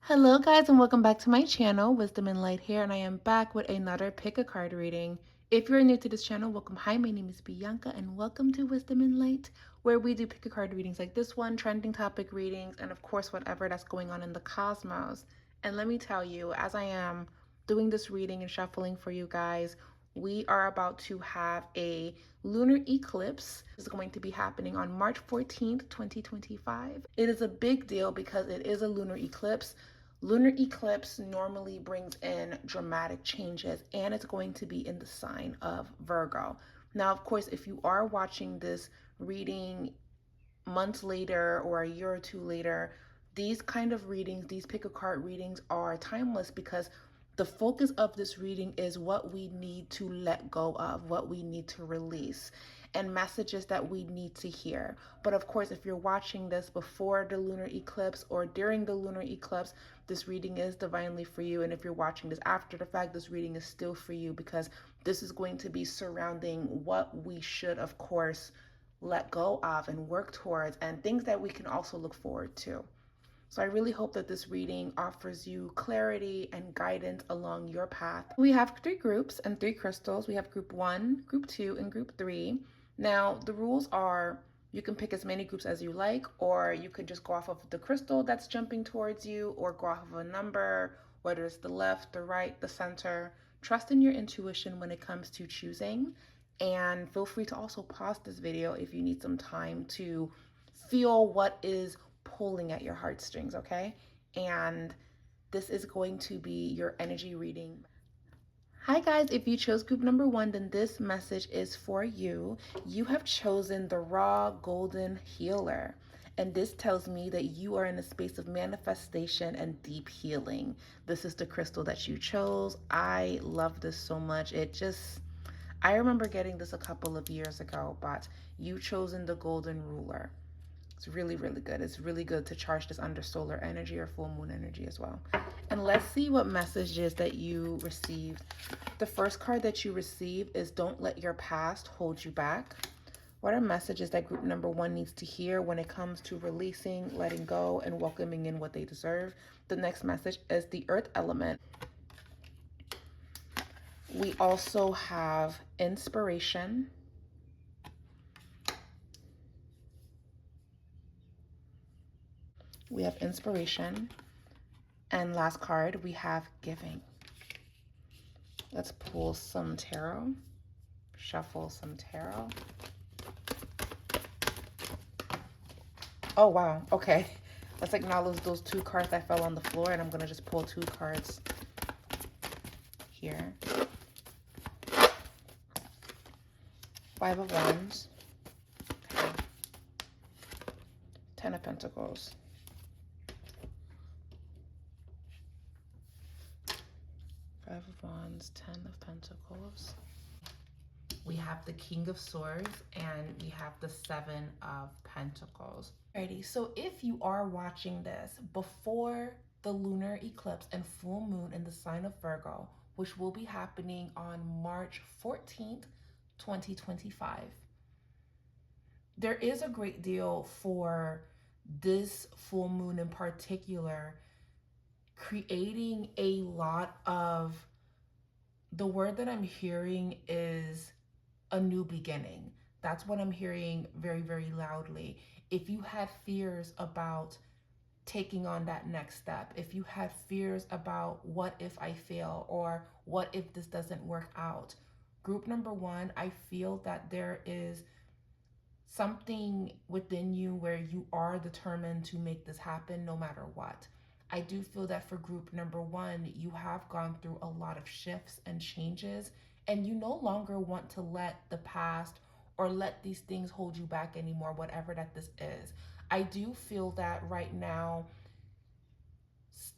Hello guys and welcome back to my channel, Wisdom and Light here, and I am back with another pick a card reading. If you're new to this channel, welcome. Hi, my name is Bianca and welcome to Wisdom and Light, where we do pick a card readings like this one, trending topic readings, and of course whatever that's going on in the cosmos. And let me tell you, as I am doing this reading and shuffling for you guys, we are about to have a lunar eclipse. This is going to be happening on March 14th, 2025. It is a big deal because it is a lunar eclipse. Lunar eclipse normally brings in dramatic changes, and it's going to be in the sign of Virgo. Now, of course, if you are watching this reading months later or a year or two later, these kind of readings, these pick a card readings, are timeless because the focus of this reading is what we need to let go of, what we need to release, and messages that we need to hear. But of course, if you're watching this before the lunar eclipse or during the lunar eclipse, this reading is divinely for you. And if you're watching this after the fact, this reading is still for you because this is going to be surrounding what we should, of course, let go of and work towards, and things that we can also look forward to. So I really hope that this reading offers you clarity and guidance along your path. We have three groups and three crystals. We have group 1, group 2, and group 3. Now, the rules are you can pick as many groups as you like, or you could just go off of the crystal that's jumping towards you, or go off of a number, whether it's the left, the right, the center. Trust in your intuition when it comes to choosing. And feel free to also pause this video if you need some time to feel what is pulling at your heartstrings, okay? And this is going to be your energy reading. Hi guys, if you chose group number 1, then this message is for you. You have chosen the raw golden healer. And this tells me that you are in a space of manifestation and deep healing. This is the crystal that you chose. I love this so much. I remember getting this a couple of years ago, but you've chosen the golden ruler. It's really, really good. It's really good to charge this under solar energy or full moon energy as well. And let's see what messages that you received. The first card that you receive is Don't Let Your Past Hold You Back. What are messages that group number 1 needs to hear when it comes to releasing, letting go, and welcoming in what they deserve? The next message is the earth element. We also have inspiration. We have inspiration. And last card, we have giving. Let's pull some tarot, shuffle some tarot. Oh, wow. Okay. Let's acknowledge those 2 cards that fell on the floor, and I'm going to just pull 2 cards here. 5 of Wands. Okay. 10 of Pentacles. 5 of Wands, 10 of Pentacles. We have the King of Swords, and we have the 7 of Pentacles. Alrighty, so if you are watching this before the lunar eclipse and full moon in the sign of Virgo, which will be happening on March 14th, 2025, there is a great deal for this full moon in particular, creating a lot of, the word that I'm hearing is a new beginning. That's what I'm hearing very, very loudly. If you had fears about taking on that next step, if you had fears about what if I fail or what if this doesn't work out, group number 1, I feel that there is something within you where you are determined to make this happen no matter what. I do feel that for group number 1, you have gone through a lot of shifts and changes, and you no longer want to let the past or let these things hold you back anymore, whatever that this is. I do feel that right now,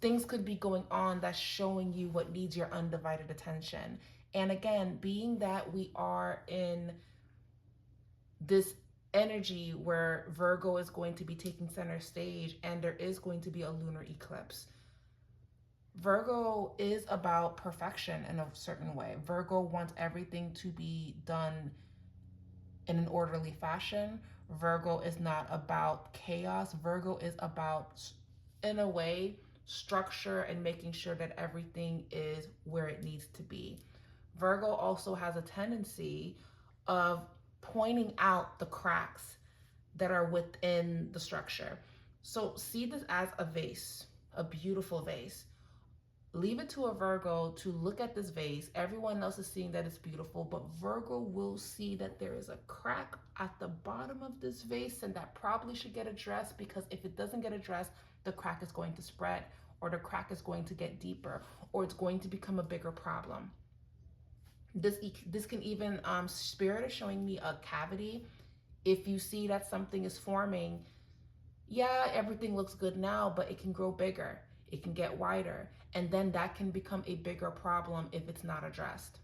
things could be going on that's showing you what needs your undivided attention. And again, being that we are in this energy where Virgo is going to be taking center stage and there is going to be a lunar eclipse, Virgo is about perfection in a certain way. Virgo wants everything to be done in an orderly fashion. Virgo is not about chaos. Virgo is about, in a way, structure and making sure that everything is where it needs to be. Virgo also has a tendency of pointing out the cracks that are within the structure. So see this as a vase, a beautiful vase. Leave it to a Virgo to look at this vase. Everyone else is seeing that it's beautiful, but Virgo will see that there is a crack at the bottom of this vase, and that probably should get addressed, because if it doesn't get addressed, the crack is going to spread, or the crack is going to get deeper, or it's going to become a bigger problem. This can even, Spirit is showing me a cavity. If you see that something is forming, yeah, everything looks good now, but it can grow bigger. It can get wider. And then that can become a bigger problem if it's not addressed.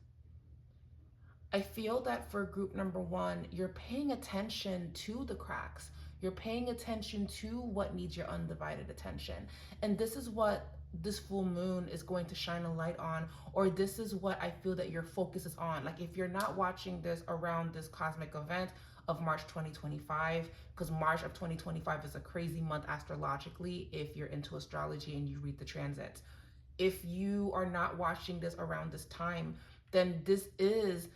I feel that for group number one, you're paying attention to the cracks. You're paying attention to what needs your undivided attention. And this is what this full moon is going to shine a light on, or this is what I feel that your focus is on. Like, if you're not watching this around this cosmic event of March 2025, because March of 2025 is a crazy month astrologically if you're into astrology and you read the transits. If you are not watching this around this time, then this is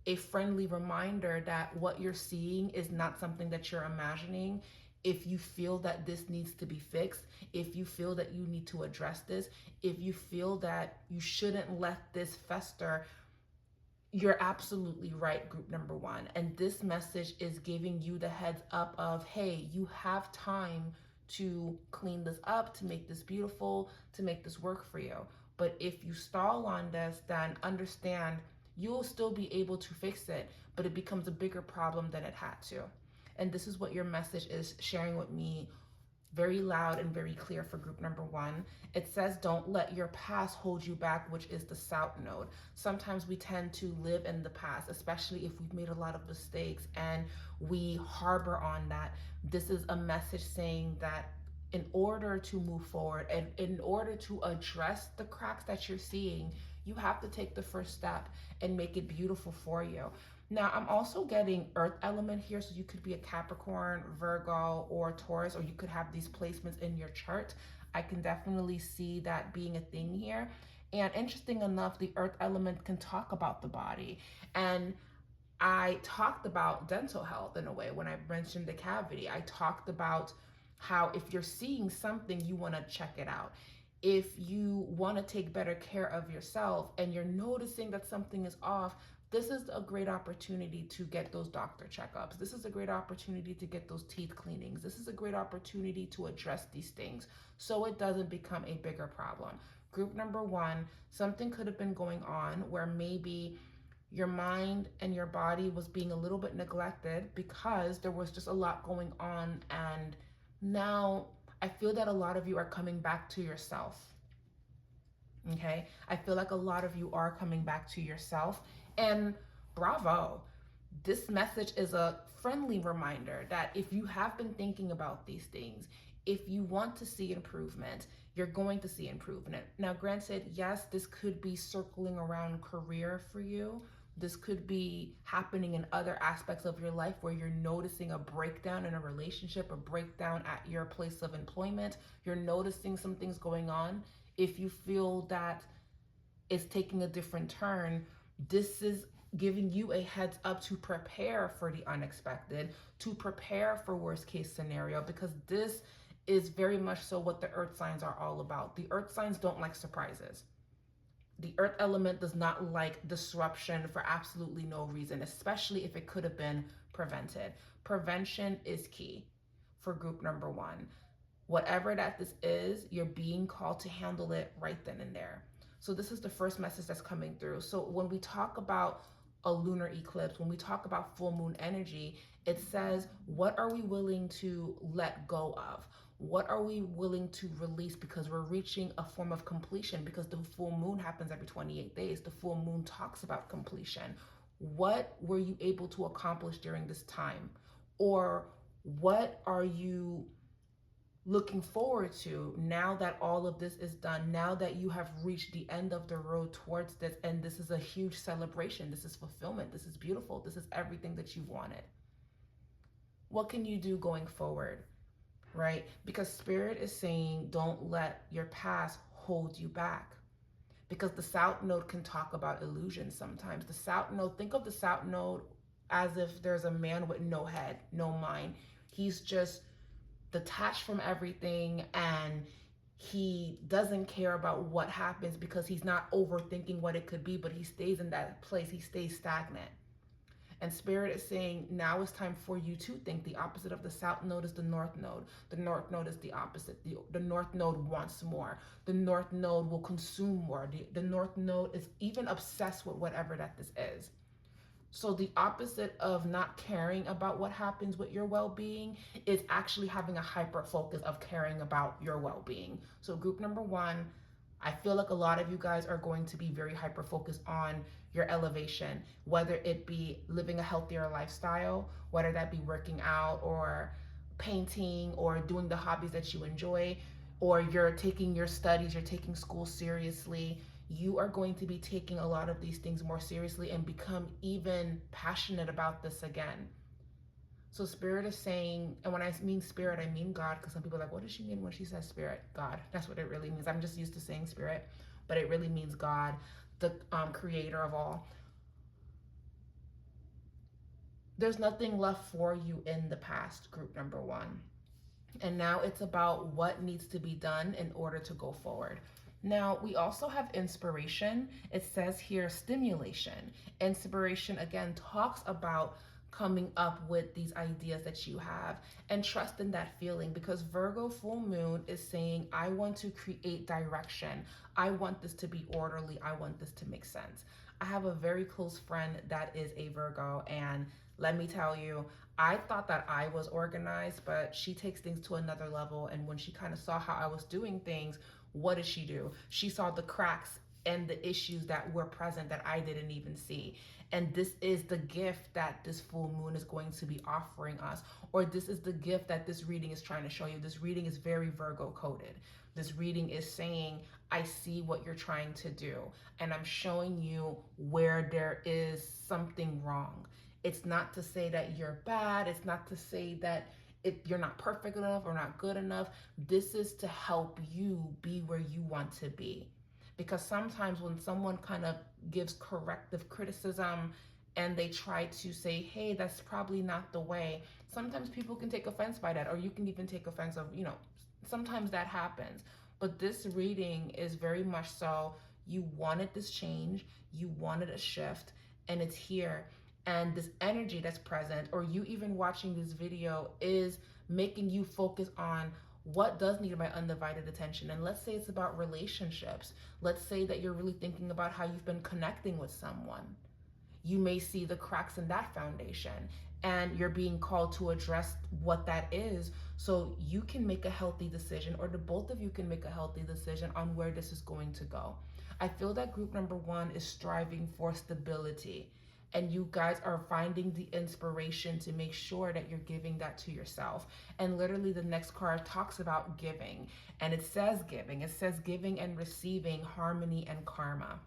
a friendly reminder that what you're seeing is not something that you're imagining. If you feel that this needs to be fixed, if you feel that you need to address this, if you feel that you shouldn't let this fester, you're absolutely right, group number one. And this message is giving you the heads up of, hey, you have time to clean this up, to make this beautiful, to make this work for you. But if you stall on this, then understand you'll still be able to fix it, but it becomes a bigger problem than it had to. And this is what your message is sharing with me, very loud and very clear for group number one. It says, don't let your past hold you back, which is the South Node. Sometimes we tend to live in the past, especially if we've made a lot of mistakes and we harbor on that. This is a message saying that in order to move forward and in order to address the cracks that you're seeing, you have to take the first step and make it beautiful for you. Now, I'm also getting earth element here, so you could be a Capricorn, Virgo, or Taurus, or you could have these placements in your chart. I can definitely see that being a thing here. And interesting enough, the earth element can talk about the body. And I talked about dental health in a way when I mentioned the cavity. I talked about how if you're seeing something, you want to check it out. If you want to take better care of yourself and you're noticing that something is off, this is a great opportunity to get those doctor checkups. This is a great opportunity to get those teeth cleanings. This is a great opportunity to address these things so it doesn't become a bigger problem. Group number one, something could have been going on where maybe your mind and your body was being a little bit neglected because there was just a lot going on, and now I feel that a lot of you are coming back to yourself. Okay, I feel like a lot of you are coming back to yourself, and bravo. This message is a friendly reminder that if you have been thinking about these things, if you want to see improvement, you're going to see improvement. Now, granted, yes, this could be circling around career for you. This could be happening in other aspects of your life where you're noticing a breakdown in a relationship, a breakdown at your place of employment. You're noticing some things going on. If you feel that it's taking a different turn, this is giving you a heads up to prepare for the unexpected, to prepare for worst case scenario, because this is very much so what the earth signs are all about. The earth signs don't like surprises. The earth element does not like disruption for absolutely no reason, especially if it could have been prevented. Prevention is key for group number one. Whatever that this is, you're being called to handle it right then and there. So this is the first message that's coming through. So when we talk about a lunar eclipse, when we talk about full moon energy, it says, what are we willing to let go of? What are we willing to release, because we're reaching a form of completion, because the full moon happens every 28 days. The full moon talks about completion. What were you able to accomplish during this time? Or what are you looking forward to now that all of this is done, now that you have reached the end of the road towards this, and this is a huge celebration, this is fulfillment, this is beautiful, this is everything that you wanted. What can you do going forward? right? Because Spirit is saying, don't let your past hold you back. Because the South Node can talk about illusions sometimes. The South Node, think of the South Node as if there's a man with no head, no mind. He's just detached from everything, and he doesn't care about what happens because he's not overthinking what it could be, but he stays in that place. He stays stagnant. And Spirit is saying, now it's time for you to think. The opposite of the South Node is the North Node. The North Node is the opposite. The North Node wants more. The North Node will consume more. The North Node is even obsessed with whatever that this is. So the opposite of not caring about what happens with your well-being is actually having a hyper focus of caring about your well-being. So group number one, I feel like a lot of you guys are going to be very hyper focused on your elevation, whether it be living a healthier lifestyle, whether that be working out or painting or doing the hobbies that you enjoy, or you're taking your studies, you're taking school seriously. You are going to be taking a lot of these things more seriously and become even passionate about this again. So Spirit is saying, and when I mean Spirit, I mean God, because some people are like, what does she mean when she says Spirit? God, that's what it really means. I'm just used to saying Spirit, but it really means God, the creator of all. There's nothing left for you in the past, group number one. And now it's about what needs to be done in order to go forward. Now, we also have inspiration. It says here stimulation. Inspiration, again, talks about coming up with these ideas that you have and trust in that feeling, because Virgo full moon is saying, I want to create direction. I want this to be orderly. I want this to make sense. I have a very close friend that is a Virgo, and let me tell you, I thought that I was organized, but she takes things to another level. And when she kind of saw how I was doing things, what did she do? She saw the cracks and the issues that were present that I didn't even see. And this is the gift that this full moon is going to be offering us, or this is the gift that this reading is trying to show you. This reading is very Virgo coded. This reading is saying, I see what you're trying to do, and I'm showing you where there is something wrong. It's not to say that you're bad. It's not to say that you're not perfect enough or not good enough. This is to help you be where you want to be. Because sometimes when someone kind of gives corrective criticism and they try to say, hey, that's probably not the way, sometimes people can take offense by that, or you can even take offense of, sometimes that happens. But this reading is very much so, you wanted this change, you wanted a shift, and it's here. And this energy that's present, or you even watching this video, is making you focus on what does need my undivided attention. And let's say it's about relationships. Let's say that you're really thinking about how you've been connecting with someone. You may see the cracks in that foundation, and you're being called to address what that is, so you can make a healthy decision, or the both of you can make a healthy decision on where this is going to go. I feel that group number one is striving for stability, and you guys are finding the inspiration to make sure that you're giving that to yourself. And literally the next card talks about giving, and it says giving. It says giving and receiving, harmony and karma.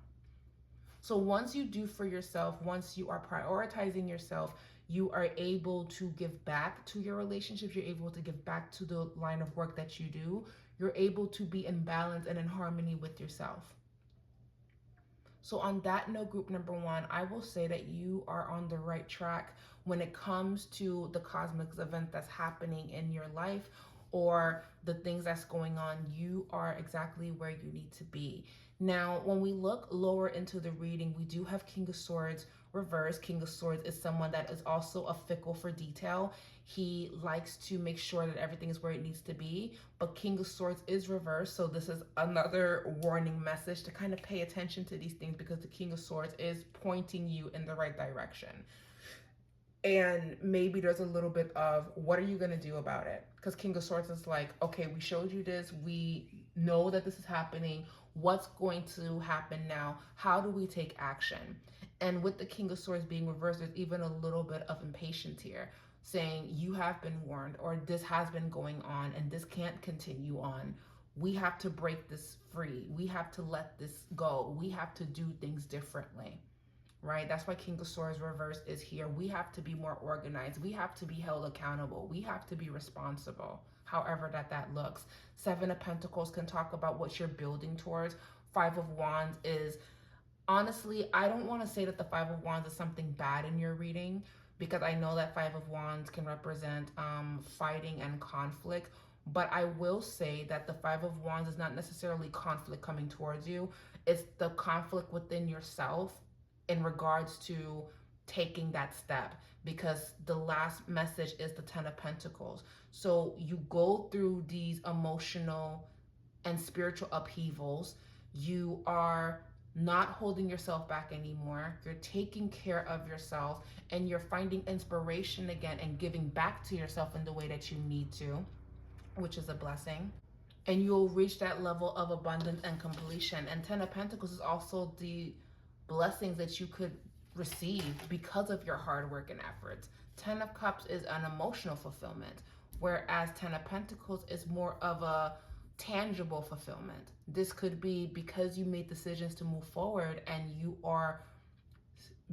So once you do for yourself, once you are prioritizing yourself, you are able to give back to your relationships. You're able to give back to the line of work that you do. You're able to be in balance and in harmony with yourself. So on that note, group number one, I will say that you are on the right track when it comes to the cosmic event that's happening in your life, or the things that's going on. You are exactly where you need to be. Now, when we look lower into the reading, we do have King of Swords reversed. King of Swords is someone that is also a fickle for detail. He likes to make sure that everything is where it needs to be, but King of Swords is reversed. So this is another warning message to kind of pay attention to these things, because the King of Swords is pointing you in the right direction. And maybe there's a little bit of, what are you going to do about it? Because King of Swords is like, okay, we showed you this. We know that this is happening. What's going to happen now? How do we take action? And with the King of Swords being reversed, there's even a little bit of impatience here, saying you have been warned, or this has been going on and this can't continue on. We have to break this free. We have to let this go. We have to do things differently. Right? That's why King of Swords reversed is here. We have to be more organized. We have to be held accountable. We have to be responsible. however that looks. Seven of Pentacles can talk about what you're building towards. Five of Wands is, honestly, I don't want to say that the Five of Wands is something bad in your reading, because I know that Five of Wands can represent fighting and conflict. But I will say that the Five of Wands is not necessarily conflict coming towards you. It's the conflict within yourself in regards to taking that step, because the last message is the Ten of Pentacles. So you go through these emotional and spiritual upheavals. You are not holding yourself back anymore. You're taking care of yourself, and you're finding inspiration again and giving back to yourself in the way that you need to, which is a blessing. And you'll reach that level of abundance and completion. And Ten of Pentacles is also the blessings that you could receive because of your hard work and efforts. Ten of Cups is an emotional fulfillment, whereas Ten of Pentacles is more of a tangible fulfillment. This could be because you made decisions to move forward and you are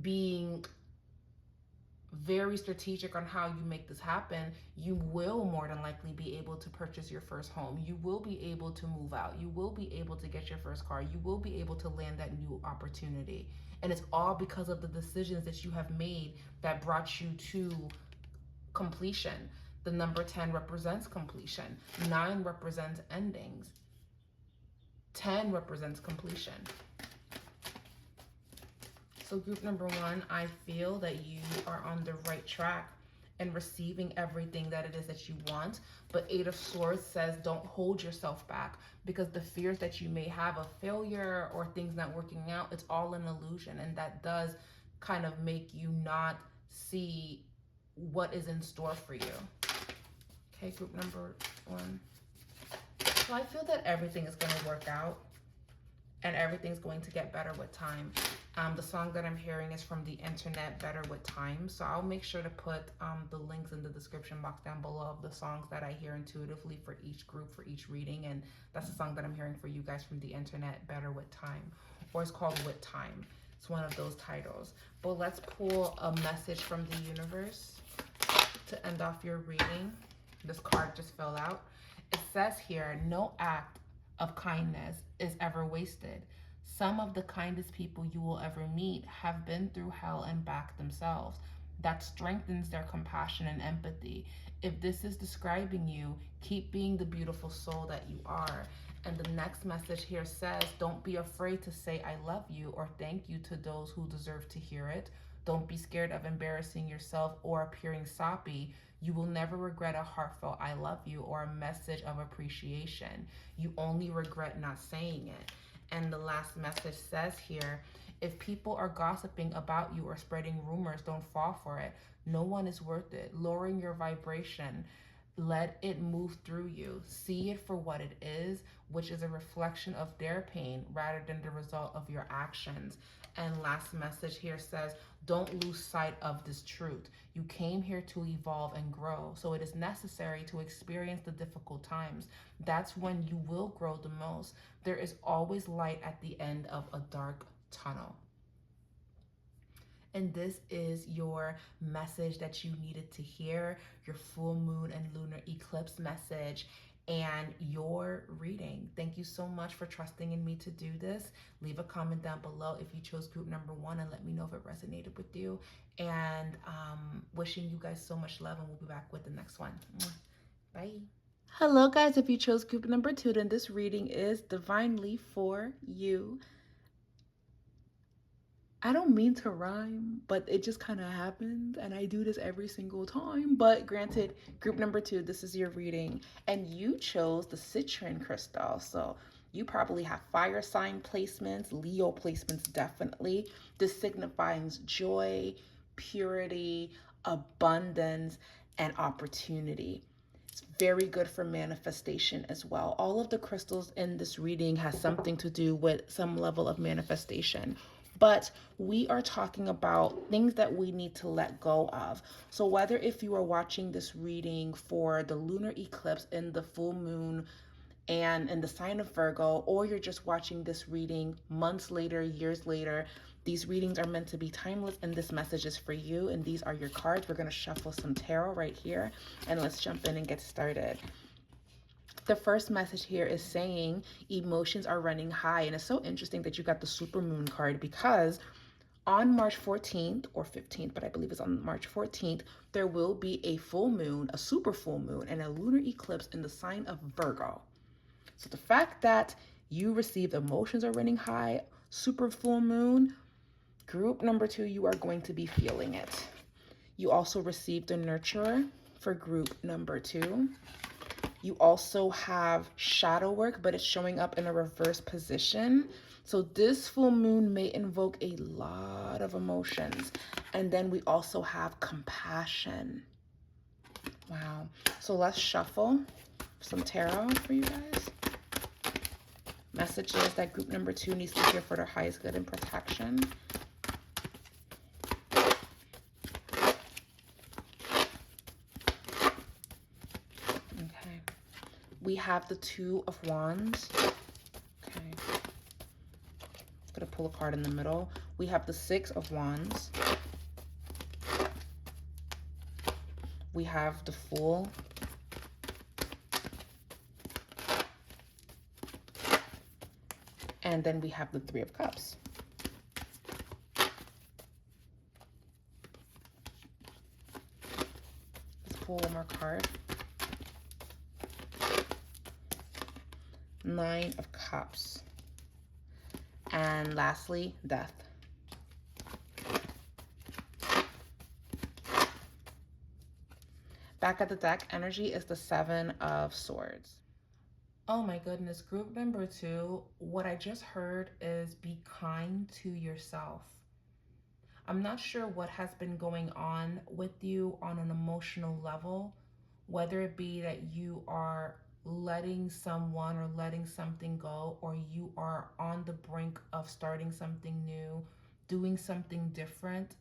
being very strategic on how you make this happen. You will more than likely be able to purchase your first home. You will be able to move out. You will be able to get your first car. You will be able to land that new opportunity. And it's all because of the decisions that you have made that brought you to completion. The number 10 represents completion. 9 represents endings. 10 represents completion. So group number 1, I feel that you are on the right track and receiving everything that it is that you want. But 8 of Swords says don't hold yourself back, because the fears that you may have of failure or things not working out, it's all an illusion. And that does kind of make you not see what is in store for you. Okay, group number 1. So I feel that everything is going to work out and everything's going to get better with time. The song that I'm hearing is from the internet, Better With Time. So I'll make sure to put the links in the description box down below of the songs that I hear intuitively for each group, for each reading. And that's the song that I'm hearing for you guys from the internet, Better With Time. Or it's called With Time. It's one of those titles. But let's pull a message from the universe to end off your reading. This card just fell out. It says here, no act of kindness is ever wasted. Some of the kindest people you will ever meet have been through hell and back themselves. That strengthens their compassion and empathy. If this is describing you, keep being the beautiful soul that you are. And the next message here says, don't be afraid to say I love you or thank you to those who deserve to hear it. Don't be scared of embarrassing yourself or appearing soppy. You will never regret a heartfelt I love you or a message of appreciation. You only regret not saying it. And the last message says here, if people are gossiping about you or spreading rumors, don't fall for it. No one is worth it. Lowering your vibration, let it move through you. See it for what it is, which is a reflection of their pain rather than the result of your actions. And last message here says, don't lose sight of this truth. You came here to evolve and grow. So it is necessary to experience the difficult times. That's when you will grow the most. There is always light at the end of a dark tunnel. And this is your message that you needed to hear, your full moon and lunar eclipse message, and your reading. Thank you so much for trusting in me to do this. Leave a comment down below if you chose group number 1 and let me know if it resonated with you. And wishing you guys so much love, and we'll be back with the next one. Bye. Hello guys, if you chose group number 2, then this reading is divinely for you. I don't mean to rhyme, but it just kind of happens, and I do this every single time. But granted, group number 2, this is your reading, and you chose the Citrine crystal. So you probably have fire sign placements, Leo placements definitely. This signifies joy, purity, abundance, and opportunity. It's very good for manifestation as well. All of the crystals in this reading has something to do with some level of manifestation. But we are talking about things that we need to let go of. So whether if you are watching this reading for the lunar eclipse in the full moon and in the sign of Virgo, or you're just watching this reading months later, years later, these readings are meant to be timeless, and this message is for you. And these are your cards. We're going to shuffle some tarot right here, and let's jump in and get started. The first message here is saying emotions are running high. And it's so interesting that you got the super moon card, because on March 14th or 15th, but I believe it's on March 14th, there will be a full moon, a super full moon, and a lunar eclipse in the sign of Virgo. So the fact that you received emotions are running high, super full moon, group number 2, you are going to be feeling it. You also received a nurturer for group number 2. You also have shadow work, but it's showing up in a reverse position. So this full moon may invoke a lot of emotions. And then we also have compassion. Wow. So let's shuffle some tarot for you guys. Messages that group number 2 needs to hear for their highest good and protection. Okay. We have the 2 of Wands. Okay. I'm going to pull a card in the middle. We have the 6 of Wands. We have the Fool. And then we have the 3 of Cups. Let's pull one more card. 9 of Cups. And lastly, Death. Back at the deck, energy is the 7 of Swords. Oh my goodness, group number 2, what I just heard is be kind to yourself. I'm not sure what has been going on with you on an emotional level, whether it be that you are letting someone or letting something go, or you are on the brink of starting something new, doing something different.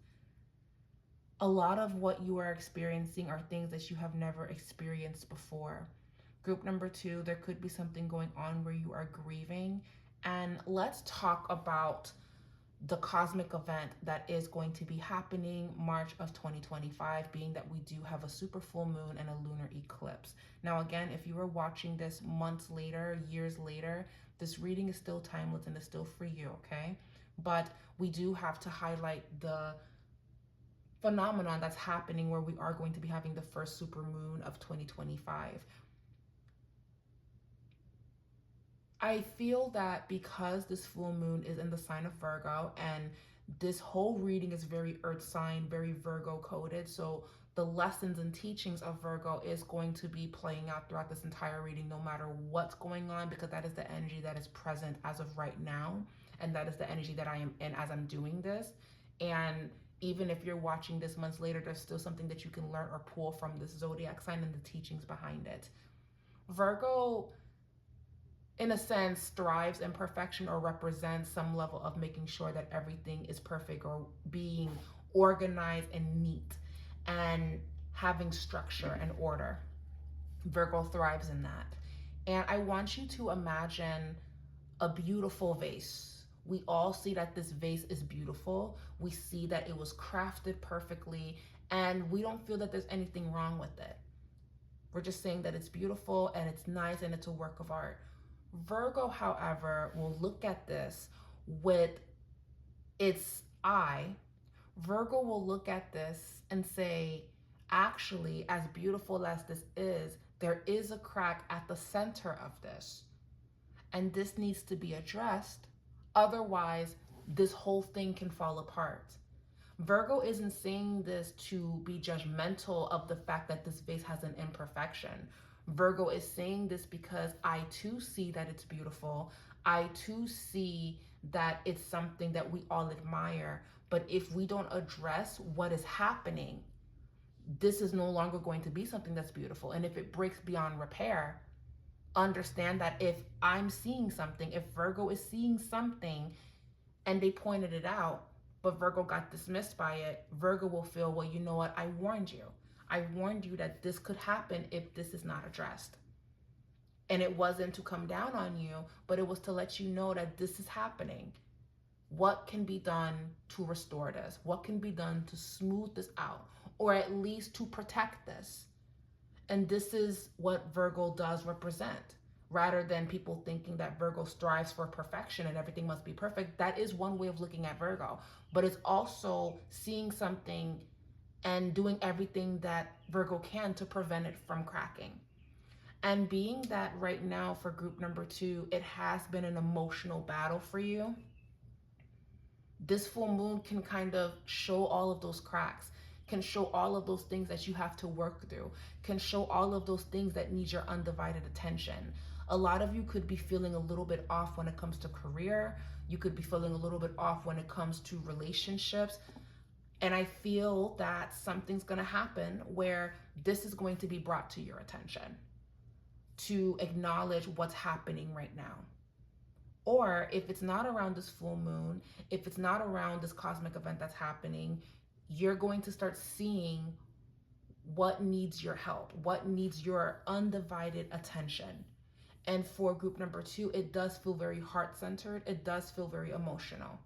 A lot of what you are experiencing are things that you have never experienced before. Group number 2, there could be something going on where you are grieving. And let's talk about the cosmic event that is going to be happening March of 2025, being that we do have a super full moon and a lunar eclipse. Now, again, if you are watching this months later, years later, this reading is still timeless and is still for you, okay? But we do have to highlight the phenomenon that's happening where we are going to be having the first super moon of 2025. I feel that because this full moon is in the sign of Virgo, and this whole reading is very earth sign, very Virgo coded, so the lessons and teachings of Virgo is going to be playing out throughout this entire reading, no matter what's going on, because that is the energy that is present as of right now, and that is the energy that I am in as I'm doing this. And even if you're watching this months later, there's still something that you can learn or pull from this zodiac sign and the teachings behind it. Virgo, in a sense, thrives in perfection or represents some level of making sure that everything is perfect or being organized and neat and having structure and order. Virgo thrives in that. And I want you to imagine a beautiful vase. We all see that this vase is beautiful. We see that it was crafted perfectly, and we don't feel that there's anything wrong with it. We're just saying that it's beautiful and it's nice and it's a work of art. Virgo, however, will look at this with its eye. Virgo will look at this and say, actually, as beautiful as this is, there is a crack at the center of this. And this needs to be addressed. Otherwise, this whole thing can fall apart. Virgo isn't saying this to be judgmental of the fact that this vase has an imperfection. Virgo is saying this because I too see that it's beautiful. I too see that it's something that we all admire. But if we don't address what is happening, this is no longer going to be something that's beautiful. And if it breaks beyond repair, understand that if I'm seeing something, if Virgo is seeing something and they pointed it out, but Virgo got dismissed by it, Virgo will feel, well, you know what? I warned you. I warned you that this could happen if this is not addressed. And it wasn't to come down on you, but it was to let you know that this is happening. What can be done to restore this? What can be done to smooth this out? Or at least to protect this? And this is what Virgo does represent. Rather than people thinking that Virgo strives for perfection and everything must be perfect, that is one way of looking at Virgo. But it's also seeing something and doing everything that Virgo can to prevent it from cracking. And being that right now for group number 2, it has been an emotional battle for you, this full moon can kind of show all of those cracks, can show all of those things that you have to work through, can show all of those things that need your undivided attention. A lot of you could be feeling a little bit off when it comes to career. You could be feeling a little bit off when it comes to relationships. And I feel that something's going to happen where this is going to be brought to your attention to acknowledge what's happening right now. Or if it's not around this full moon, if it's not around this cosmic event that's happening, you're going to start seeing what needs your help, what needs your undivided attention. And for group number 2, it does feel very heart-centered. It does feel very emotional.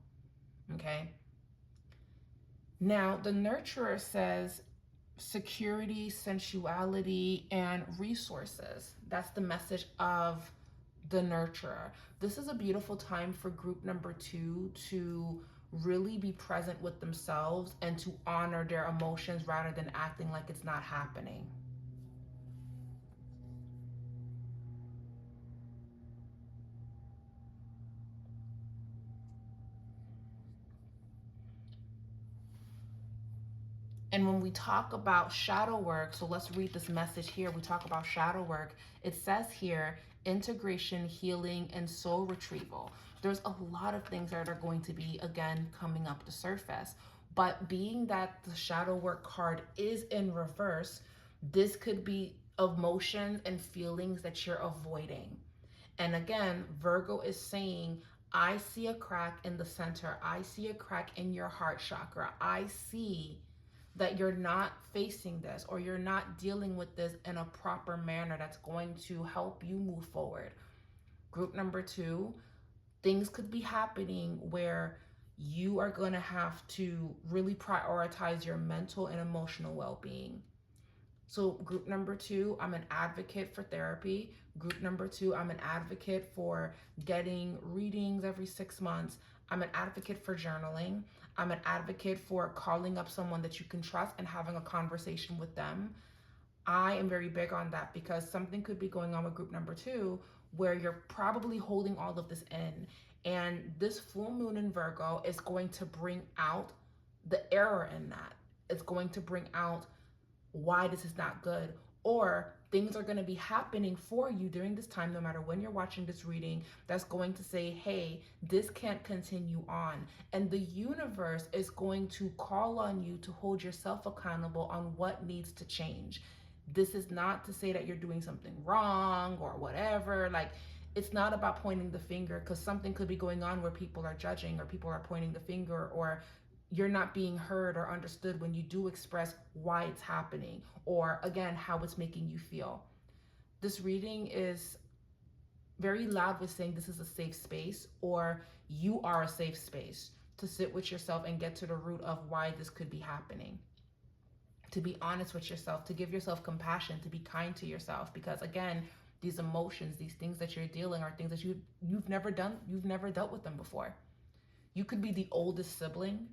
Okay. Now, the nurturer says security, sensuality, and resources. That's the message of the nurturer. This is a beautiful time for group number 2 to really be present with themselves and to honor their emotions rather than acting like it's not happening. And when we talk about shadow work, so let's read this message here. We talk about shadow work. It says here, integration, healing, and soul retrieval. There's a lot of things that are going to be, again, coming up the surface. But being that the shadow work card is in reverse, this could be emotions and feelings that you're avoiding. And again, Virgo is saying, I see a crack in the center. I see a crack in your heart chakra. I see that you're not facing this or you're not dealing with this in a proper manner that's going to help you move forward. Group number 2, things could be happening where you are going to have to really prioritize your mental and emotional well-being. So group number 2, I'm an advocate for therapy. Group number 2, I'm an advocate for getting readings every 6 months. I'm an advocate for journaling. I'm an advocate for calling up someone that you can trust and having a conversation with them. I am very big on that because something could be going on with group number 2 where you're probably holding all of this in. And this full moon in Virgo is going to bring out the error in that. It's going to bring out why this is not good, or things are going to be happening for you during this time, no matter when you're watching this reading, that's going to say, hey, this can't continue on. And the universe is going to call on you to hold yourself accountable on what needs to change. This is not to say that you're doing something wrong or whatever. Like, it's not about pointing the finger, because something could be going on where people are judging or people are pointing the finger, or you're not being heard or understood when you do express why it's happening, or again, how it's making you feel. This reading is very loud with saying this is a safe space, or you are a safe space to sit with yourself and get to the root of why this could be happening. To be honest with yourself, to give yourself compassion, to be kind to yourself, because again, these emotions, these things that you're dealing are things that you've never dealt with them before. You could be the oldest sibling.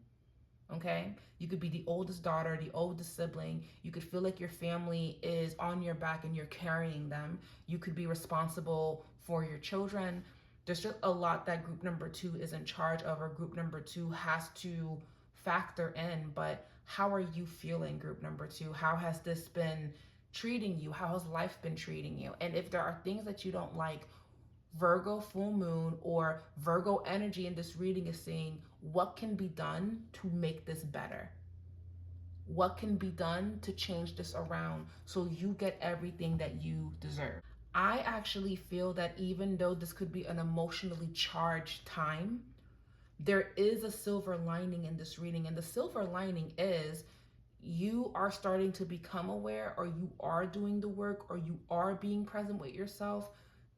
Okay, you could be the oldest daughter, the oldest sibling. You could feel like your family is on your back and you're carrying them. You could be responsible for your children. There's just a lot that group number 2 is in charge of, or group number 2 has to factor in. But how are you feeling, group number 2? How has this been treating you? How has life been treating you? And if there are things that you don't like, Virgo full moon or Virgo energy in this reading is saying, what can be done to make this better? What can be done to change this around so you get everything that you deserve? I actually feel that even though this could be an emotionally charged time, there is a silver lining in this reading. And the silver lining is you are starting to become aware, or you are doing the work, or you are being present with yourself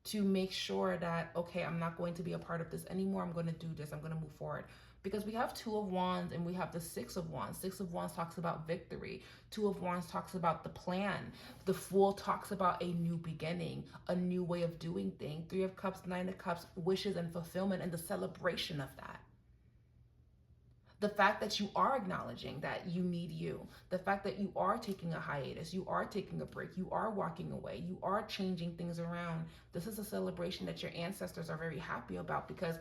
to make sure that, okay, I'm not going to be a part of this anymore. I'm going to do this. I'm going to move forward. Because we have Two of Wands and we have the Six of Wands. Six of Wands talks about victory. Two of Wands talks about the plan. The Fool talks about a new beginning, a new way of doing things. Three of Cups, Nine of Cups, wishes and fulfillment and the celebration of that. The fact that you are acknowledging that you need you, the fact that you are taking a hiatus, you are taking a break, you are walking away, you are changing things around. This is a celebration that your ancestors are very happy about, because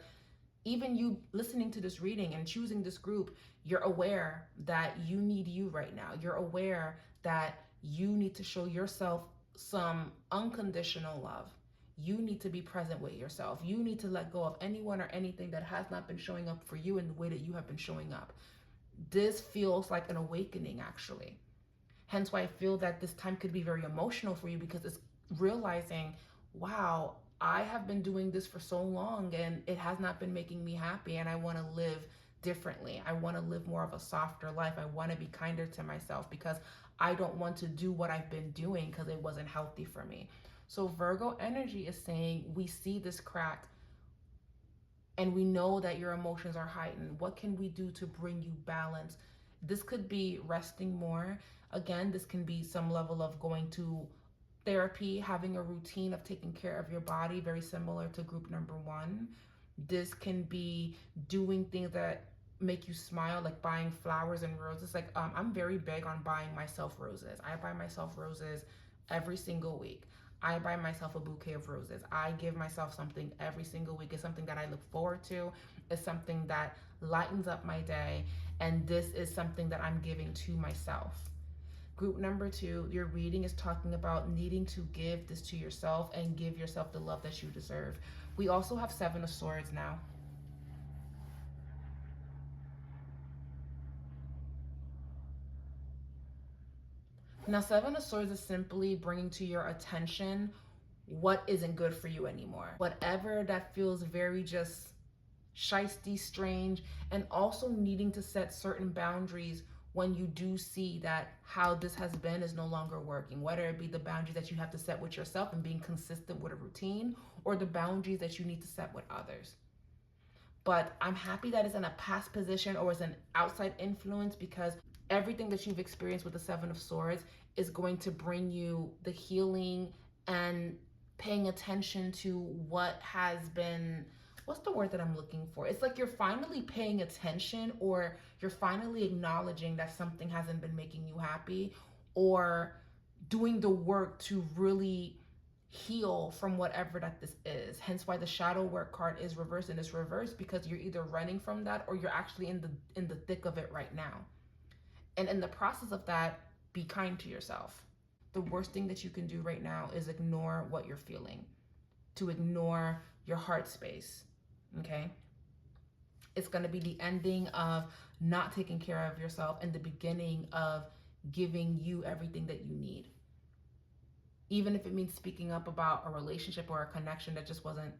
even you listening to this reading and choosing this group, you're aware that you need you right now. You're aware that you need to show yourself some unconditional love. You need to be present with yourself. You need to let go of anyone or anything that has not been showing up for you in the way that you have been showing up. This feels like an awakening, actually. Hence why I feel that this time could be very emotional for you, because it's realizing, wow, I have been doing this for so long and it has not been making me happy, and I want to live differently. I want to live more of a softer life. I want to be kinder to myself, because I don't want to do what I've been doing because it wasn't healthy for me. So Virgo energy is saying, we see this crack and we know that your emotions are heightened. What can we do to bring you balance? This could be resting more. Again, this can be some level of going to therapy, having a routine of taking care of your body, very similar to group number one. This can be doing things that make you smile, like buying flowers and roses. Like I'm very big on buying myself roses. I buy myself roses every single week. I buy myself a bouquet of roses. I give myself something every single week. It's something that I look forward to. It's something that lightens up my day. And this is something that I'm giving to myself. Group number two, your reading is talking about needing to give this to yourself and give yourself the love that you deserve. We also have Seven of Swords now. Now, Seven of Swords is simply bringing to your attention what isn't good for you anymore. Whatever that feels very just shisty, strange, and also needing to set certain boundaries when you do see that how this has been is no longer working, whether it be the boundaries that you have to set with yourself and being consistent with a routine, or the boundaries that you need to set with others. But I'm happy that it's in a past position or as an outside influence, because everything that you've experienced with the Seven of Swords is going to bring you the healing and paying attention to what has been, what's the word that I'm looking for? It's like you're finally paying attention, or you're finally acknowledging that something hasn't been making you happy, or doing the work to really heal from whatever that this is. Hence why the shadow work card is reversed, and it's reversed because you're either running from that or you're actually in the thick of it right now. And in the process of that, be kind to yourself. The worst thing that you can do right now is ignore what you're feeling, to ignore your heart space. Okay? It's going to be the ending of not taking care of yourself and the beginning of giving you everything that you need. Even if it means speaking up about a relationship or a connection that just wasn't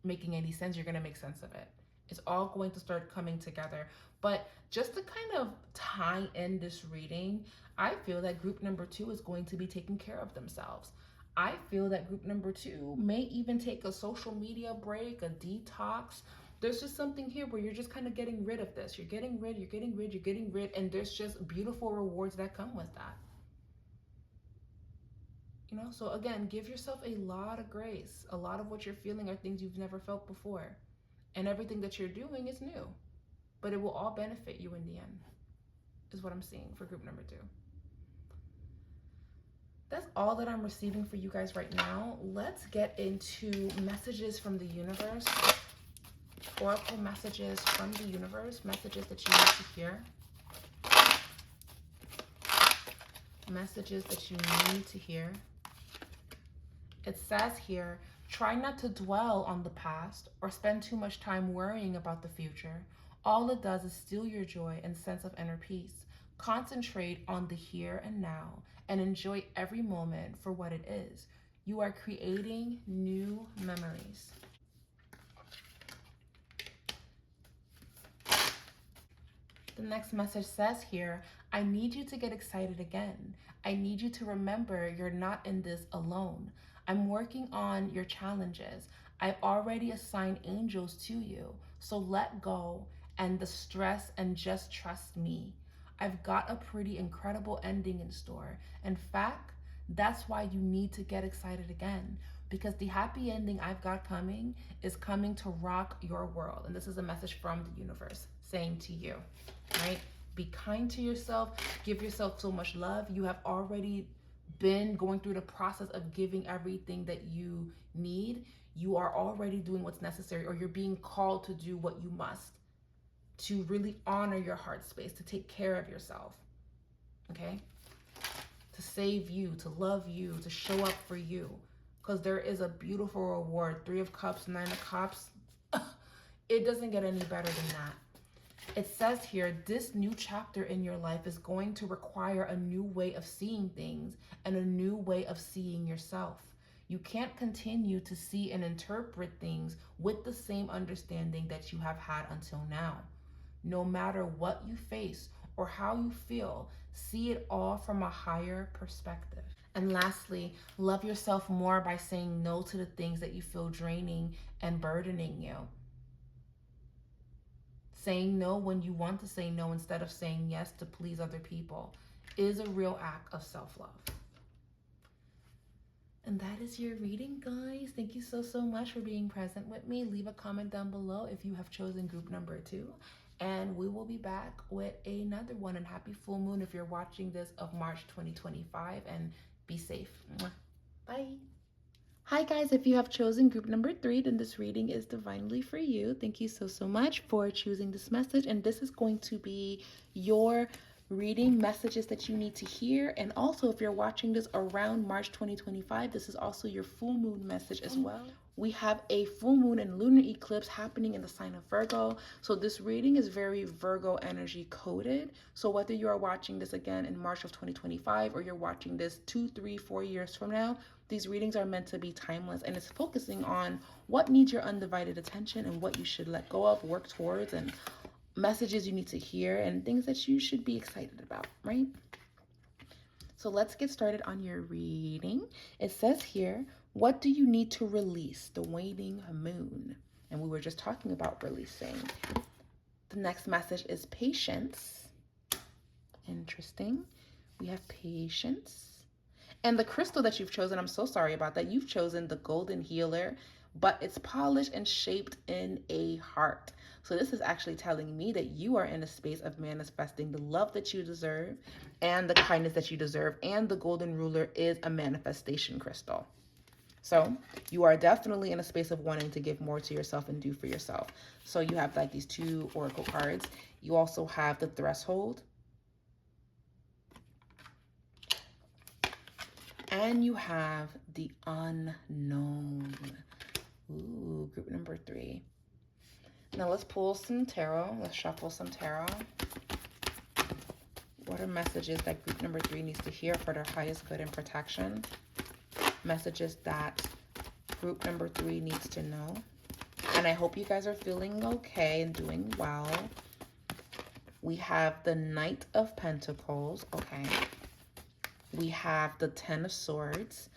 making any sense, you're going to make sense of it. It's all going to start coming together. But just to kind of tie in this reading, I feel that group number two is going to be taking care of themselves. I feel that group number two may even take a social media break, a detox. There's just something here where you're just kind of getting rid of this. You're getting rid, and there's just beautiful rewards that come with that. You know, so again, give yourself a lot of grace. A lot of what you're feeling are things you've never felt before. And everything that you're doing is new. But it will all benefit you in the end, is what I'm seeing for group number two. That's all that I'm receiving for you guys right now. Let's get into messages from the universe. Oracle messages from the universe. Messages that you need to hear. Messages that you need to hear. It says here, try not to dwell on the past or spend too much time worrying about the future. All it does is steal your joy and sense of inner peace. Concentrate on the here and now and enjoy every moment for what it is. You are creating new memories. The next message says here, I need you to get excited again. I need you to remember you're not in this alone. I'm working on your challenges. I've already assigned angels to you. So let go and the stress and just trust me. I've got a pretty incredible ending in store. In fact, that's why you need to get excited again, because the happy ending I've got coming is coming to rock your world. And this is a message from the universe saying to you, right? Be kind to yourself. Give yourself so much love. You have already been going through the process of giving everything that you need. You are already doing what's necessary, or you're being called to do what you must to really honor your heart space, to take care of yourself, okay? To save you, to love you, to show up for you. Because there is a beautiful reward. 3 of Cups, 9 of Cups. It doesn't get any better than that. It says here, this new chapter in your life is going to require a new way of seeing things and a new way of seeing yourself. You can't continue to see and interpret things with the same understanding that you have had until now. No matter what you face or how you feel, see it all from a higher perspective. And lastly, love yourself more by saying no to the things that you feel draining and burdening you. Saying no when you want to say no instead of saying yes to please other people is a real act of self-love. And that is your reading, guys. Thank you so much for being present with me. Leave a comment down below if you have chosen group number 2. And we will be back with another one. And happy full moon if you're watching this of March 2025. And be safe. Bye. Hi guys, if you have chosen group number 3, then this reading is divinely for you. Thank you so much for choosing this message. And this is going to be your reading messages that you need to hear. And also, if you're watching this around March 2025, this is also your full moon message as well. We have a full moon and lunar eclipse happening in the sign of Virgo. So this reading is very Virgo energy coded. So whether you are watching this again in March of 2025 or you're watching this 2, 3, 4 years from now, these readings are meant to be timeless, and it's focusing on what needs your undivided attention and what you should let go of, work towards, and messages you need to hear and things that you should be excited about, right? So let's get started on your reading. It says here, what do you need to release? The waning moon. And we were just talking about releasing. The next message is patience. Interesting. We have patience. And the crystal that you've chosen, I'm so sorry about that. You've chosen the golden healer, but it's polished and shaped in a heart. So this is actually telling me that you are in a space of manifesting the love that you deserve and the kindness that you deserve. And the golden ruler is a manifestation crystal. So you are definitely in a space of wanting to give more to yourself and do for yourself. So you have like these 2 oracle cards. You also have the threshold. And you have the unknown. Ooh, group number 3. Now let's pull some tarot. Let's shuffle some tarot. What are messages that group number 3 needs to hear for their highest good and protection? Messages that group number 3 needs to know. And I hope you guys are feeling okay and doing well. We have the Knight of Pentacles. Okay. We have the 10 of Swords,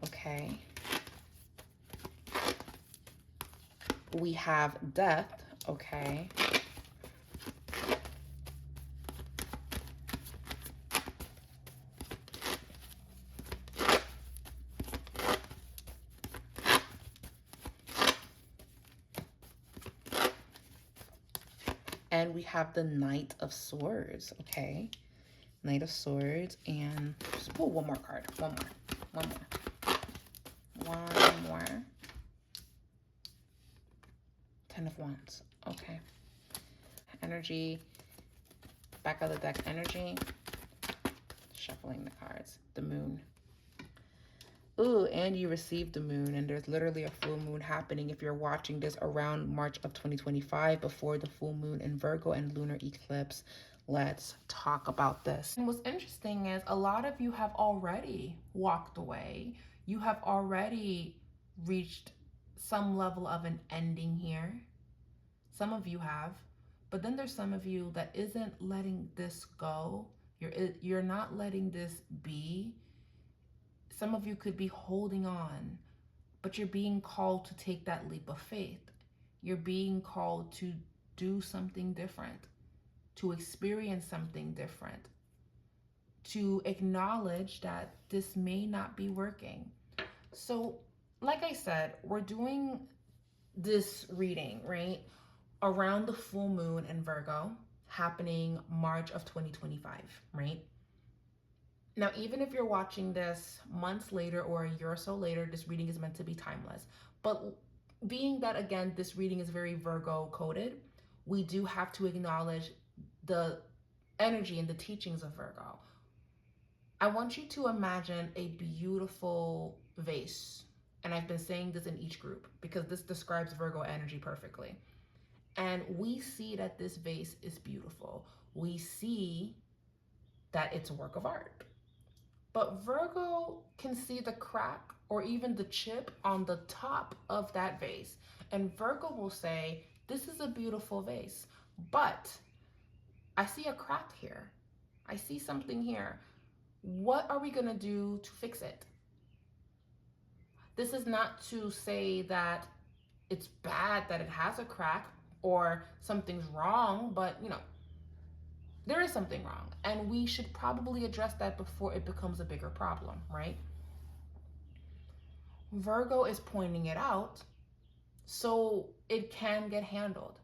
okay. We have Death, okay. And we have the Knight of Swords, okay. Knight of Swords, and just pull one more card. One more. 10 of Wands. Okay. Energy. Back of the deck energy. Shuffling the cards. The moon. Ooh, and you received the moon, and there's literally a full moon happening if you're watching this around March of 2025 before the full moon in Virgo and lunar eclipse. Let's talk about this. And what's interesting is a lot of you have already walked away. You have already reached some level of an ending here. Some of you have, but then there's some of you that isn't letting this go. You're not letting this be. Some of you could be holding on, but you're being called to take that leap of faith. You're being called to do something different, to experience something different, to acknowledge that this may not be working. So, like I said, we're doing this reading, right, around the full moon in Virgo, happening March of 2025, right? Now, even if you're watching this months later or a year or so later, this reading is meant to be timeless. But being that, again, this reading is very Virgo coded, we do have to acknowledge the energy and the teachings of Virgo. I want you to imagine a beautiful vase. And I've been saying this in each group because this describes Virgo energy perfectly. And we see that this vase is beautiful. We see that it's a work of art. But Virgo can see the crack or even the chip on the top of that vase. And Virgo will say, this is a beautiful vase, but I see a crack here. I see something here. What are we going to do to fix it? This is not to say that it's bad that it has a crack or something's wrong, but there is something wrong, and we should probably address that before it becomes a bigger problem, right? Virgo is pointing it out so it can get handled.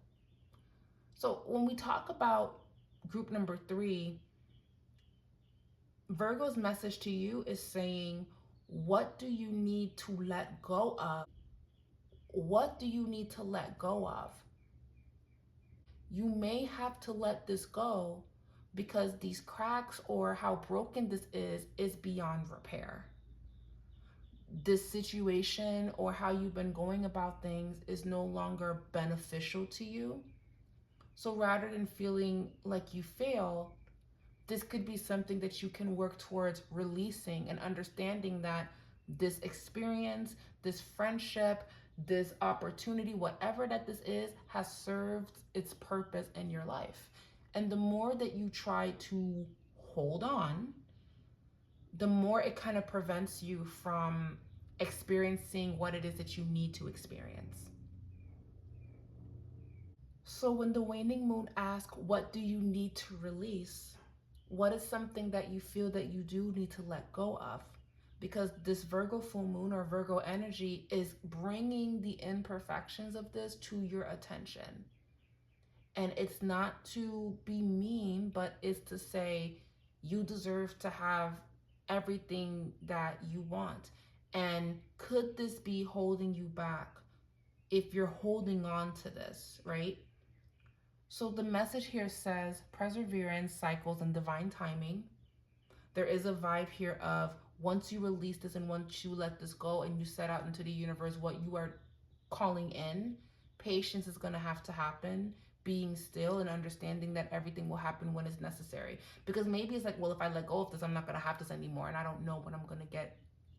So when we talk about group number 3, Virgo's message to you is saying, what do you need to let go of? What do you need to let go of? You may have to let this go because these cracks or how broken this is beyond repair. This situation or how you've been going about things is no longer beneficial to you. So rather than feeling like you failed, this could be something that you can work towards releasing and understanding that this experience, this friendship, this opportunity, whatever that this is, has served its purpose in your life. And the more that you try to hold on, the more it kind of prevents you from experiencing what it is that you need to experience. So when the waning moon asks, what do you need to release? What is something that you feel that you do need to let go of? Because this Virgo full moon or Virgo energy is bringing the imperfections of this to your attention. And it's not to be mean, but it's to say you deserve to have everything that you want. And could this be holding you back if you're holding on to this, right? So the message here says perseverance, cycles, and divine timing. There is a vibe here of once you release this and once you let this go and you set out into the universe what you are calling in, patience is going to have to happen. Being still and understanding that everything will happen when it's necessary. Because maybe it's like, well, if I let go of this, I'm not going to have this anymore. And I don't know when I'm going to get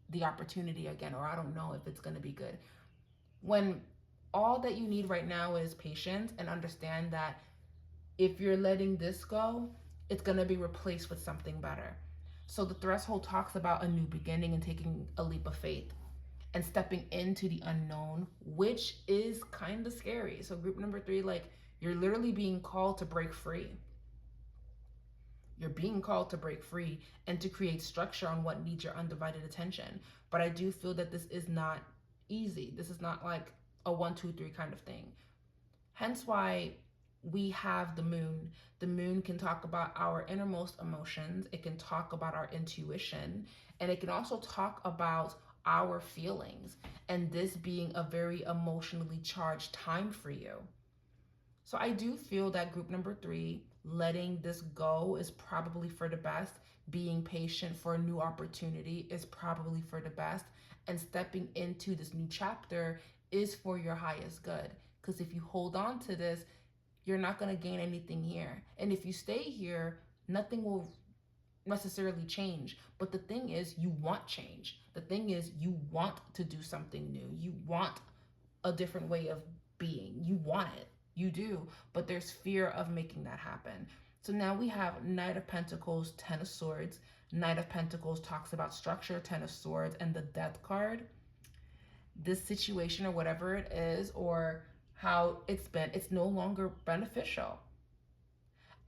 the opportunity again, or I don't know if it's going to be good. When all that you need right now is patience and understand that if you're letting this go, it's going to be replaced with something better. So the threshold talks about a new beginning and taking a leap of faith and stepping into the unknown, which is kind of scary. So group number 3, like, you're literally being called to break free. You're being called to break free and to create structure on what needs your undivided attention. But I do feel that this is not easy. This is not like a 1, 2, 3 kind of thing. Hence why we have the moon. The moon can talk about our innermost emotions. It can talk about our intuition. And it can also talk about our feelings. And this being a very emotionally charged time for you. So I do feel that group number 3, letting this go is probably for the best. Being patient for a new opportunity is probably for the best. And stepping into this new chapter is for your highest good. Because if you hold on to this, you're not going to gain anything here. And if you stay here, nothing will necessarily change. But the thing is, you want change. The thing is, you want to do something new. You want a different way of being. You want it. You do, but there's fear of making that happen. So now we have Knight of Pentacles, Ten of Swords. Knight of Pentacles talks about structure, Ten of Swords, and the Death card. This situation or whatever it is, or how it's been, it's no longer beneficial.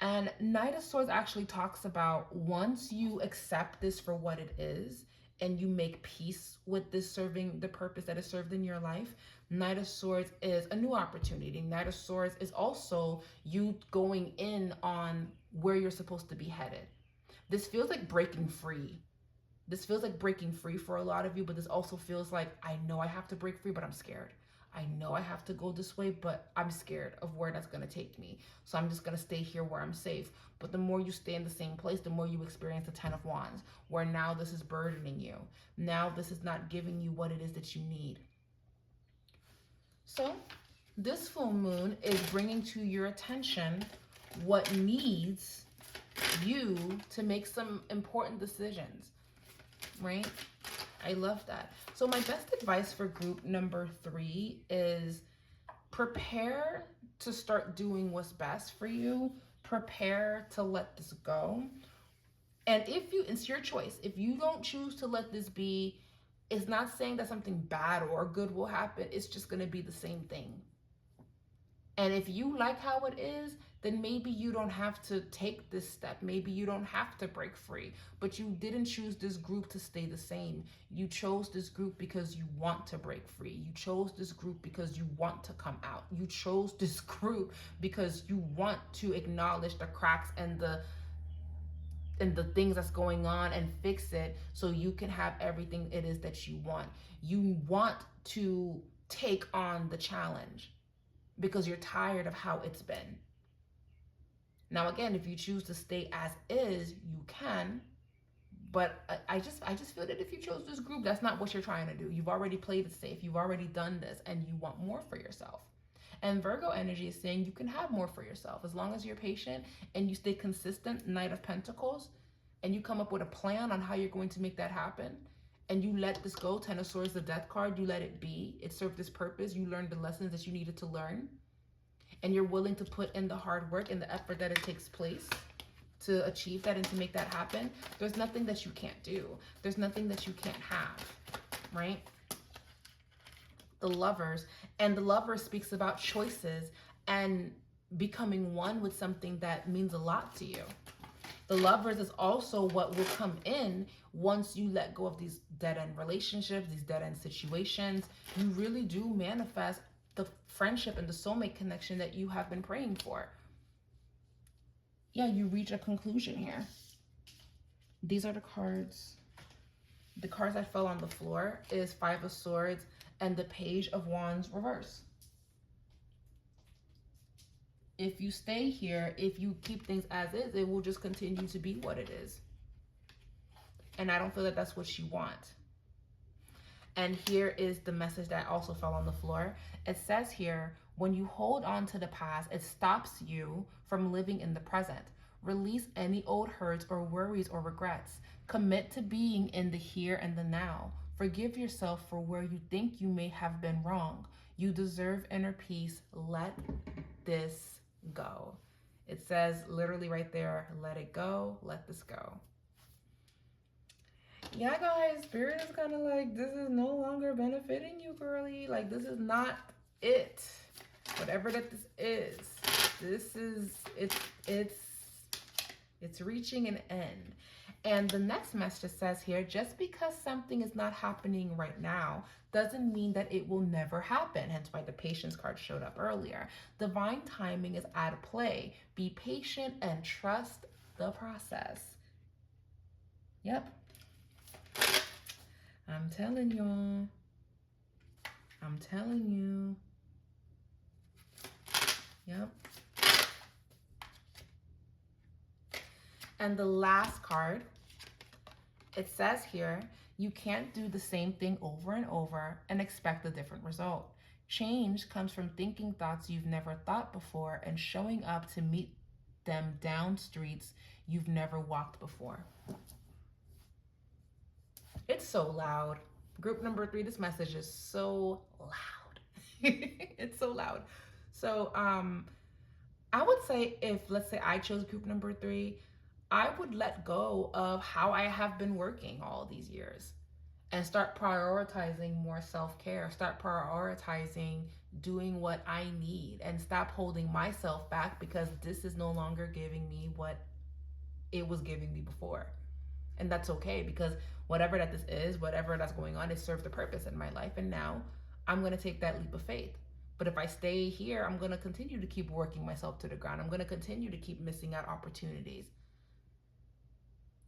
And Knight of Swords actually talks about once you accept this for what it is and you make peace with this serving the purpose that is served in your life, Knight of Swords is a new opportunity. Knight of Swords is also you going in on where you're supposed to be headed. This feels like breaking free. This feels like breaking free for a lot of you, but this also feels like, I know I have to break free, but I'm scared. I know I have to go this way, but I'm scared of where that's going to take me. So I'm just going to stay here where I'm safe. But the more you stay in the same place, the more you experience the Ten of Wands, where now this is burdening you. Now this is not giving you what it is that you need. So this full moon is bringing to your attention what needs you to make some important decisions, right? I love that. So my best advice for group number 3 is prepare to start doing what's best for you. Prepare to let this go. And if you, it's your choice. If you don't choose to let this be, it's not saying that something bad or good will happen. It's just going to be the same thing. And if you like how it is, then maybe you don't have to take this step. Maybe you don't have to break free, but you didn't choose this group to stay the same. You chose this group because you want to break free. You chose this group because you want to come out. You chose this group because you want to acknowledge the cracks and the things that's going on and fix it so you can have everything it is that you want. You want to take on the challenge because you're tired of how it's been. Now, again, if you choose to stay as is, you can, but I just feel that if you chose this group, that's not what you're trying to do. You've already played it safe. You've already done this, and you want more for yourself. And Virgo energy is saying you can have more for yourself as long as you're patient and you stay consistent, Knight of Pentacles, and you come up with a plan on how you're going to make that happen. And you let this go, Ten of Swords, the Death card, you let it be. It served its purpose. You learned the lessons that you needed to learn. And you're willing to put in the hard work and the effort that it takes place to achieve that and to make that happen. There's nothing that you can't do. There's nothing that you can't have, right? The Lovers. And the Lover speaks about choices and becoming one with something that means a lot to you. The Lovers is also what will come in once you let go of these dead-end relationships, these dead-end situations. You really do manifest the friendship and the soulmate connection that you have been praying for. Yeah, you reach a conclusion here. These are the cards. The cards that fell on the floor is Five of Swords and the Page of Wands reverse. If you stay here, if you keep things as is, it will just continue to be what it is. And I don't feel that that's what you want. And here is the message that also fell on the floor. It says here, when you hold on to the past, it stops you from living in the present. Release any old hurts or worries or regrets. Commit to being in the here and the now. Forgive yourself for where you think you may have been wrong. You deserve inner peace. Let this go. It says literally right there, let it go, let this go. Yeah, guys, Spirit is kind of like, this is no longer benefiting you, girly. Like, this is not it. Whatever that this is, it's reaching an end. And the next message says here, just because something is not happening right now doesn't mean that it will never happen. Hence why the Patience card showed up earlier. Divine timing is at play. Be patient and trust the process. Yep. I'm telling y'all. I'm telling you. Yep. And the last card, it says here, you can't do the same thing over and over and expect a different result. Change comes from thinking thoughts you've never thought before and showing up to meet them down streets you've never walked before. It's so loud. Group number 3, this message is so loud. It's so loud. So I would say if, let's say I chose group number 3, I would let go of how I have been working all these years and start prioritizing more self-care, start prioritizing doing what I need, and stop holding myself back because this is no longer giving me what it was giving me before. And that's okay, because whatever that this is, whatever that's going on, it served a purpose in my life. And now I'm going to take that leap of faith. But if I stay here, I'm going to continue to keep working myself to the ground. I'm going to continue to keep missing out opportunities.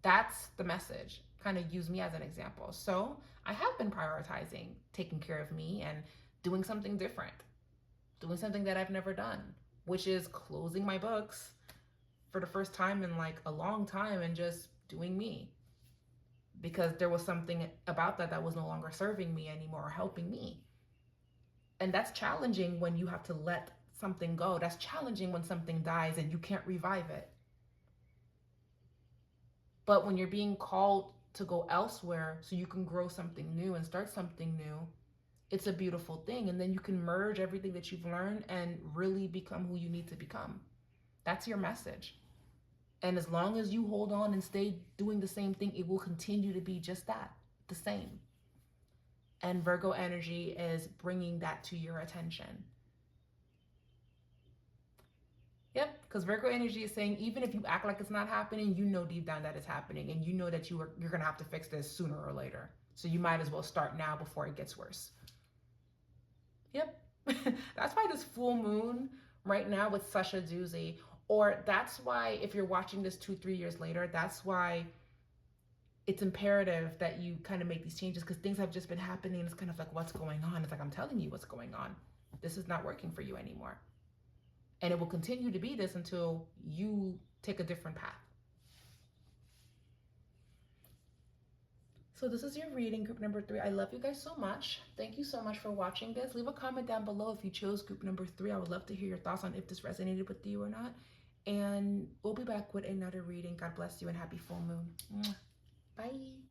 That's the message. Kind of use me as an example. So I have been prioritizing taking care of me and doing something different, doing something that I've never done, which is closing my books for the first time in like a long time and just doing me, because there was something about that was no longer serving me anymore or helping me. And that's challenging when you have to let something go. That's challenging when something dies and you can't revive it. But when you're being called to go elsewhere so you can grow something new and start something new, it's a beautiful thing. And then you can merge everything that you've learned and really become who you need to become. That's your message. And as long as you hold on and stay doing the same thing, it will continue to be just that, the same. And Virgo energy is bringing that to your attention. Yep, because Virgo energy is saying even if you act like it's not happening, you know deep down that it's happening, and you know that you're going to have to fix this sooner or later. So you might as well start now before it gets worse. Yep. That's why this full moon right now was such a doozy. Or that's why if you're watching this 2-3 years later, that's why it's imperative that you kind of make these changes, because things have just been happening. It's kind of like, what's going on? It's like, I'm telling you what's going on. This is not working for you anymore. And it will continue to be this until you take a different path. So this is your reading, group number 3. I love you guys so much. Thank you so much for watching this. Leave a comment down below if you chose group number 3. I would love to hear your thoughts on if this resonated with you or not. And we'll be back with another reading. God bless you and happy full moon. Bye.